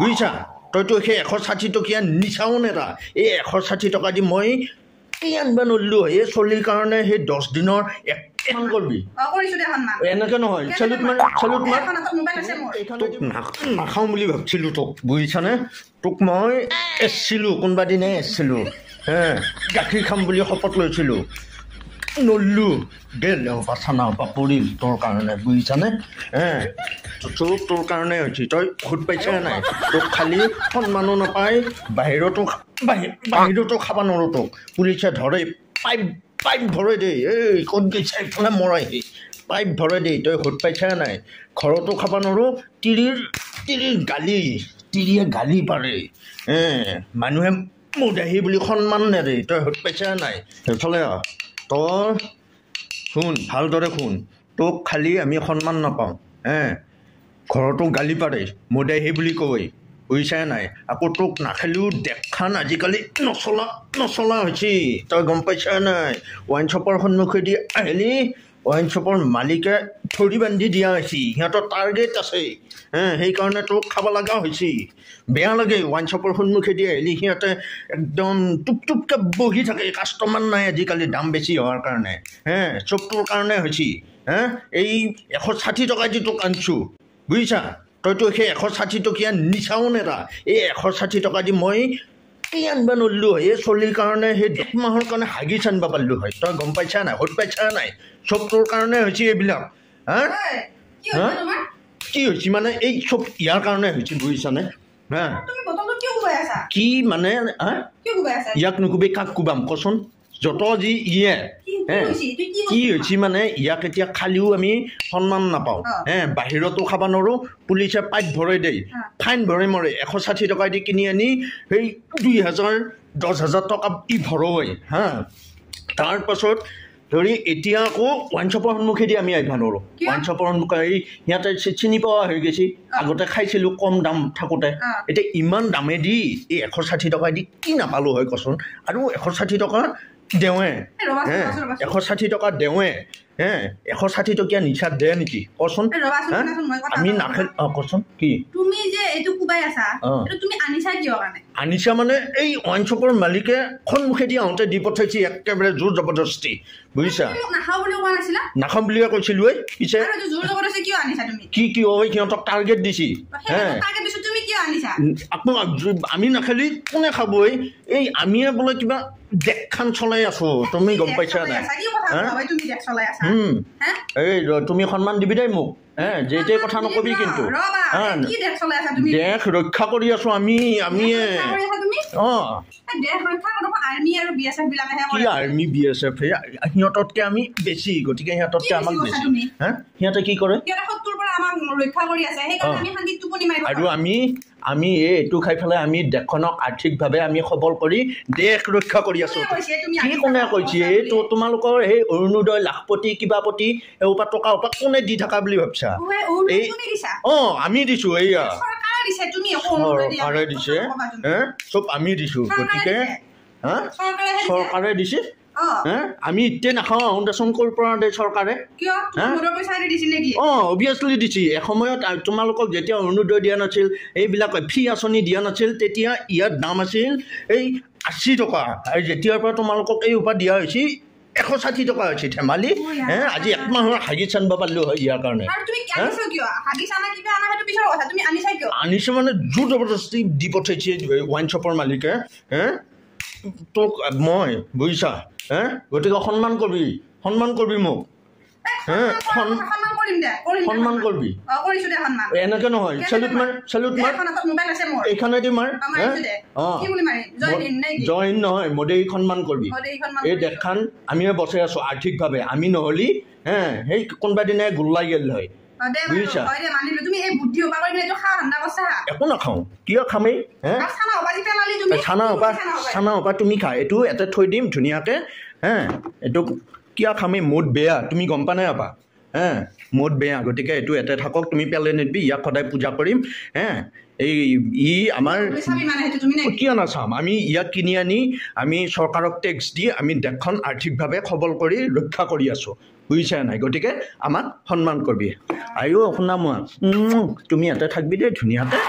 বুজিছা তইতো সেই 160 টকীয়া নিচাও নেতা এই 160 টকা দি মই কি আনবা নল্লো এই চলিৰ কাৰণে সেই 10 দিনৰ এখন কৰবি এনেকে নহয় চেলুট মাৰ তোক নাখাওঁ বুলি ভাবছিলো তোক বুজিছানে তোক মই এছিলো কোনোবা দিনে এছিলো গাখীৰ খাম বুলি শপত লৈছিলো নল্লো দে চানা পৰিল তোৰ কাৰণে বুজিছানে তোৰ কাৰণে হৈছে তই খুদ পাইছা নাই তোক খালি সন্মানো নাপায় বাহিৰতো খাব নোৱাৰো তোক পুলিচে ধৰে পাইপ ধৰে দেই এই ক'ত গৈছে এইফালে মৰাইহি পাইপ ধৰে দেই তই খুদ পাইছা নাই ঘৰতো খাব নোৱাৰো তিৰিয়ে গালি পাৰে মানুহে মুদাহী বুলি সন্মান নেদে তই খুদ পাইছা নাই সেইফালে তই শুন ভালদৰে শুন তোক খালি আমি সন্মান নাপাওঁ ঘৰতো গালি পাৰে মুদাহী বুলি কয় বুজিছা নাই আকৌ তোক নাখালেও দেখান আজিকালি নচলা হৈছে তই গম পাইছা নাই ৱাইন শ্বপৰ সন্মুখেদি আহিলি ৱাইন শ্বপৰ মালিকে থৰি বান্ধি দিয়া হৈছে সিহঁতৰ টাৰ্গেট আছে সেইকাৰণে তোক খাব লগা হৈছে বেয়া লাগে ৱাইন শ্বপৰ সন্মুখেদি আহিলি সিহঁতে একদম টুপটুপকৈ বহি থাকে কাষ্টমাৰ নাই আজিকালি দাম বেছি হোৱাৰ কাৰণে চব তোৰ কাৰণে হৈছে এই 160 টকা দি তোক আনিছোঁ বুজিছা তইতো সেই 160 টকীয়া নিচাও নেতা এই 160 টকা দি মই কি আনবা নল্লো এই চলিৰ কাৰণে সেই 10 মাহৰ কাৰণে হাগিছ আনবা পাৰিলোঁ হয় তই গম পাইছা নাই হত পাইছা নাই চব তোৰ কাৰণে হৈছে এইবিলাক কি হৈছে মানে এই চব ইয়াৰ কাৰণে হৈছে বুজিছানে কি মানে ইয়াক নুকুবি কাক কুবাম কচোন যত যি ইয়ে কি হৈছে মানে ইয়াক এতিয়া খালিও আমি সন্মান নাপাওঁ বাহিৰতো খাব নোৱাৰো পুলিচে পাইপ ভৰাই দেই ফাইন ভৰাই মৰে 160 টকা দি কিনি আনি সেই 2000 10,000 টকা ই ভৰাই তাৰপাছত ধৰি এতিয়া আকৌ ৱাইন শ্বপৰ সন্মুখেদি আমি আহিব নোৱাৰো ৱাইন শ্বপৰ সন্মুখে সিহঁতে চিনি পোৱা হৈ গৈছে আগতে খাইছিলো কম দাম থাকোঁতে এতিয়া ইমান দামেদি এই 160 টকা দি কি নাপালো হয় কচোন আৰু 160 টকা দেৱে 160 টকা দেৱে 160 টকীয়া নিচা দে নেকি কচোন আমি নাখাই কচোন কি তুমি যে এইটো কুবাই আছা এটা তুমি আনিছা কিয় কাৰণে আনিছা মানে এই ৱাইন শ্বপৰ মালিকে সন্মুখেদি আহোঁতে দি পঠাইছে একেবাৰে জোৰ জবৰদস্তি বুজিছা নাখাওঁ বুলি কোৱা নাছিলা নাখাম বুলিয়ে কৈছিলো পিছে জোৰ জবৰদস্তি কিয় আনিছা তুমি কি সিহঁতক টাৰ্গেট দিছি তুমি কিয় আনিছা আমি নাখালি কোনে খাবই এই আমিয়ে বোলে কিবা দেখান চলাই আছো তুমি গম পাইছা নাই এই তুমি সন্মান দিবি দেই মোক যে কথা নকবি কিন্তু দেশ ৰক্ষা কৰি আছো আমি আৰ্মি BSF সিহঁততকৈ আমি বেছি গতিকে সিহঁততকৈ আমাক বেছি সিহঁতে কি কৰে আৰু আমি এইটো খাই পেলাই আমি দেশখনক আৰ্থিকভাৱে আমি সবল কৰি দেশ ৰক্ষা কৰি আছো কি কোনে কৈছে এইটো তোমালোকৰ সেই অৰুণোদয় লাখপতি কিবাপতি এওপা টকা ওপা কোনে দি থকা বুলি ভাবছা আমি দিছো এইয়া চৰকাৰে দিছে চব আমি দিছো গতিকে চৰকাৰে দিছে আমি এতিয়া নাখাওঁ দেচোন ক'ৰ পৰা দে চৰকাৰে অভিয়াছলি দিছে এসময়ত তোমালোকক যেতিয়া অৰুণোদয় দিয়া নাছিল এইবিলাক ফ্ৰী আঁচনি দিয়া নাছিল তেতিয়া ইয়াৰ দাম আছিল এই 80 টকা আৰু যেতিয়াৰ পৰা তোমালোকক এই উপায় দিয়া হৈছে 160 টকা হৈছে ধেমালি আজি 1 মাহৰ হাগিছ আনব পাৰিলো হয় ইয়াৰ কাৰণে আনিছে মানে জোৰ জবৰদস্তি দি পঠাইছে ৱাইন শ্বপৰ মালিকে তোক মই বুজিছা গতিকে সন্মান কৰিবি মোক সন্মান কৰিবি এনেকে নহয় চেলুট মাৰ এইখনেদি মাৰ জইন নহয় মোদেই সন্মান কৰিবি এই দেশখন আমিয়ে বচাই আছো আৰ্থিকভাৱে আমি নহ'লি সেই কোনোবা দিনাই গোল্লাই গেল হয় বুজিছা একো নাখাওঁ কিয় খামেই চানা হপা তুমি খা এইটো এটা থৈ দিম ধুনীয়াকৈ এইটো কিয় খামেই মুড বেয়া তুমি গম পা নাই আপা মুড বেয়া গতিকে এইটো এটা থাকক তুমি পেলাই নিদিবি ইয়াক সদায় পূজা কৰিম ই আমাৰ কিয় নাচাম আমি ইয়াক কিনি আনি আমি চৰকাৰক টেক্স দি আমি দেশখন আৰ্থিকভাৱে সবল কৰি ৰক্ষা কৰি আছোঁ বুজিছা নাই গতিকে আমাক সন্মান কৰিবি আইও শুনা মই তুমি ইয়াতে থাকবি দেই ধুনীয়াকৈ